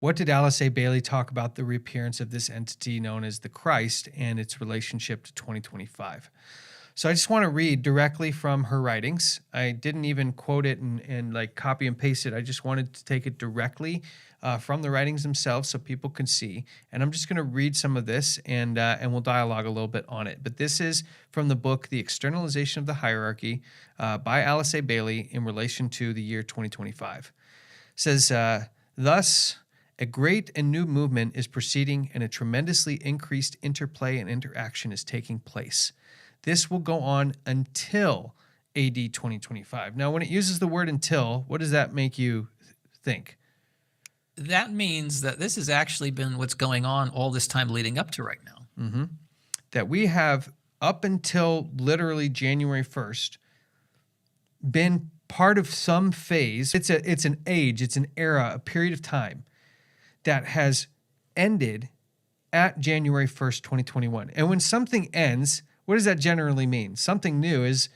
What did Alice A. Bailey talk about the reappearance of this entity known as the Christ and its relationship to 2025? So I just want to read directly from her writings. I didn't even quote it and like copy and paste it. I just wanted to take it directly from the writings themselves so people can see. And I'm just going to read some of this and we'll dialogue a little bit on it. But this is from the book, The Externalization of the Hierarchy by Alice A. Bailey in relation to the year 2025. It says, thus, a great and new movement is proceeding and a tremendously increased interplay and interaction is taking place. This will go on until AD 2025. Now, when it uses the word until, what does that make you think? That means that this has actually been what's going on all this time leading up to right now. Mm-hmm. That we have, up until literally January 1st, been part of some phase. It's an age, it's an era, a period of time that has ended at January 1st, 2021. And when something ends, what does that generally mean? Something new is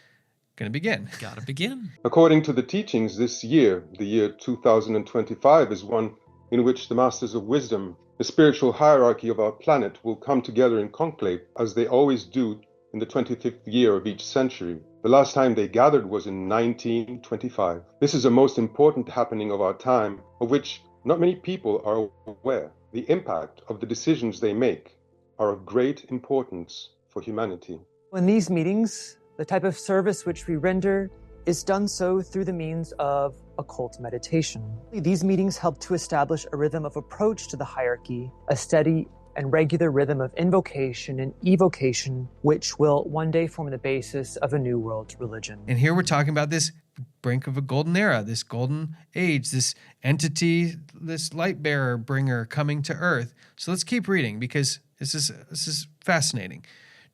going to begin. Got to begin. According to the teachings, this year, the year 2025, is one in which the Masters of Wisdom, the spiritual hierarchy of our planet, will come together in conclave, as they always do in the 25th year of each century. The last time they gathered was in 1925. This is a most important happening of our time, of which not many people are aware. The impact of the decisions they make are of great importance for humanity. In these meetings, the type of service which we render is done so through the means of occult meditation. These meetings help to establish a rhythm of approach to the hierarchy, a steady and regular rhythm of invocation and evocation, which will one day form the basis of a new world religion. And here we're talking about this brink of a golden era, this golden age, this entity, this light bearer bringer coming to earth. So let's keep reading because this is fascinating.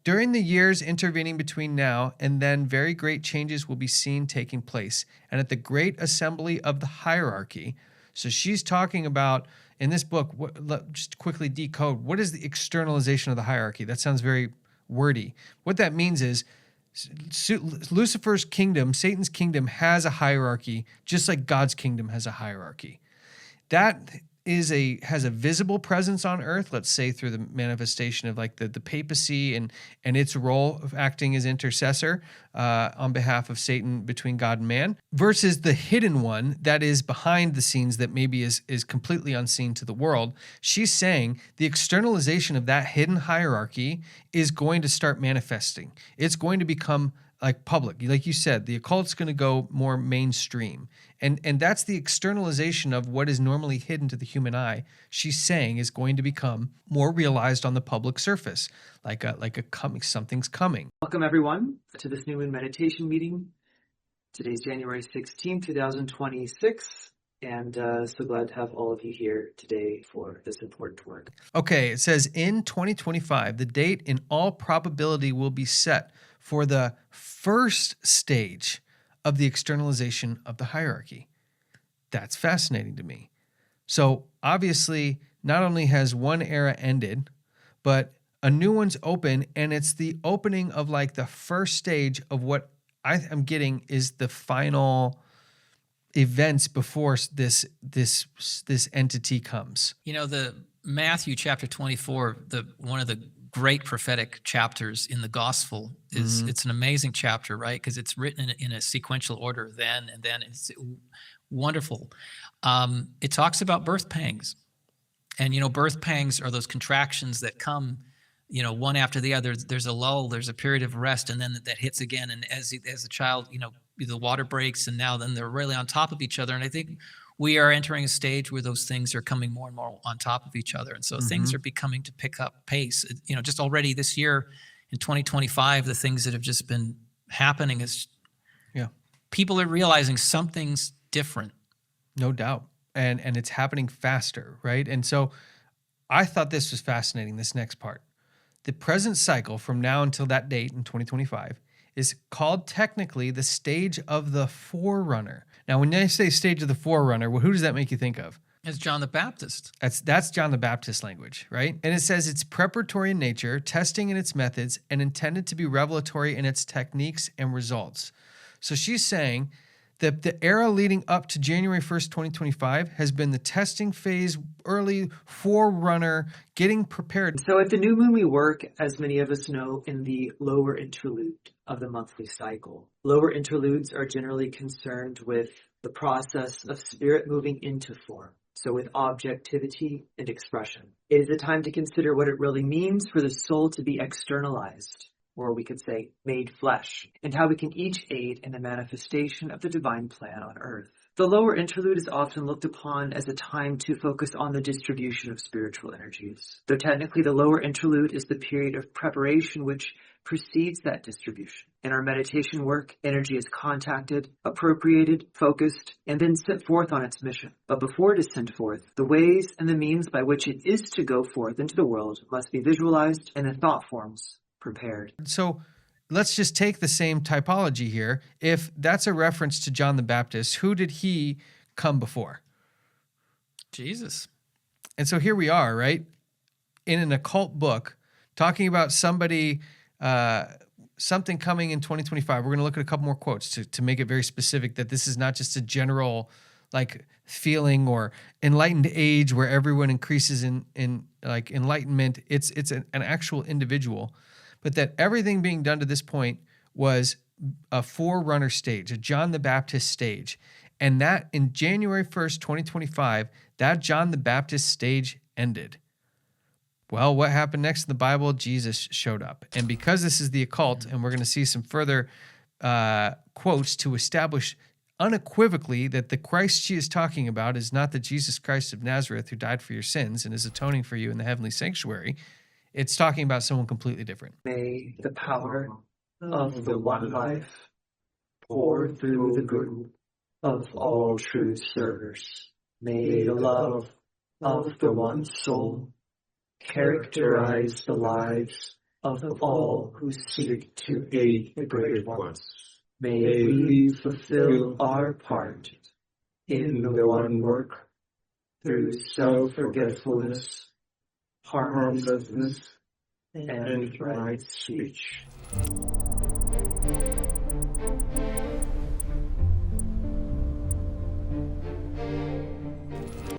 During the years intervening between now and then, very great changes will be seen taking place. And at the great assembly of the hierarchy, so she's talking about, in this book, just quickly decode, what is the externalization of the hierarchy? That sounds very wordy. What that means is Lucifer's kingdom, Satan's kingdom, has a hierarchy, just like God's kingdom has a hierarchy. That has a visible presence on earth, let's say through the manifestation of like the papacy and its role of acting as intercessor on behalf of Satan between God and man, versus the hidden one that is behind the scenes that maybe is completely unseen to the world. She's saying the externalization of that hidden hierarchy is going to start manifesting. It's going to become like public. Like you said, the occult's going to go more mainstream. And that's the externalization of what is normally hidden to the human eye. She's saying is going to become more realized on the public surface, like a coming, something's coming. Welcome everyone to this new moon meditation meeting. Today's January 16th, 2026. And so glad to have all of you here today for this important work. Okay, it says in 2025, the date in all probability will be set for the first stage of the externalization of the hierarchy. That's fascinating to me. So obviously, not only has one era ended, but a new one's open, and it's the opening of like the first stage of what I am getting is the final events before this entity comes. You know, the Matthew chapter 24, one of the great prophetic chapters in the gospel is it's an amazing chapter, right? Because it's written in a sequential order then and then. It's wonderful. It talks about birth pangs. And, birth pangs are those contractions that come, one after the other. There's a lull, there's a period of rest, and then that hits again. And as the child, the water breaks, and now then they're really on top of each other. And I think we are entering a stage where those things are coming more and more on top of each other. And so things are becoming to pick up pace. Just already this year in 2025, the things that have just been happening is people are realizing something's different. No doubt. And it's happening faster, right? And so I thought this was fascinating, this next part. The present cycle from now until that date in 2025 is called technically the stage of the forerunner. Now, when they say stage of the forerunner, well, who does that make you think of? It's John the Baptist. That's John the Baptist language, right? And it says it's preparatory in nature, testing in its methods, and intended to be revelatory in its techniques and results. So she's saying The era leading up to January 1st, 2025 has been the testing phase, early forerunner, getting prepared. So at the new moon, we work, as many of us know, in the lower interlude of the monthly cycle. Lower interludes are generally concerned with the process of spirit moving into form. So with objectivity and expression. It is a time to consider what it really means for the soul to be externalized, or we could say made flesh, and how we can each aid in the manifestation of the divine plan on earth. The lower interlude is often looked upon as a time to focus on the distribution of spiritual energies, though technically the lower interlude is the period of preparation which precedes that distribution. In our meditation work, energy is contacted, appropriated, focused, and then sent forth on its mission. But before it is sent forth, the ways and the means by which it is to go forth into the world must be visualized and the thought forms prepared. So let's just take the same typology here. If that's a reference to John the Baptist, who did he come before? Jesus. And so here we are, right? In an occult book, talking about somebody, something coming in 2025. We're going to look at a couple more quotes to make it very specific that this is not just a general like feeling or enlightened age where everyone increases in like enlightenment. It's an actual individual. But that everything being done to this point was a forerunner stage, a John the Baptist stage. And that in January 1st, 2025, that John the Baptist stage ended. Well, what happened next in the Bible? Jesus showed up. And because this is the occult, and we're going to see some further quotes to establish unequivocally that the Christ she is talking about is not the Jesus Christ of Nazareth who died for your sins and is atoning for you in the heavenly sanctuary. It's talking about someone completely different. May the power of the one life pour through the group of all true servers. May the love of the one soul characterize the lives of all who seek to aid the great ones. May we fulfill our part in the one work through self-forgetfulness, harmlessness, and right speech.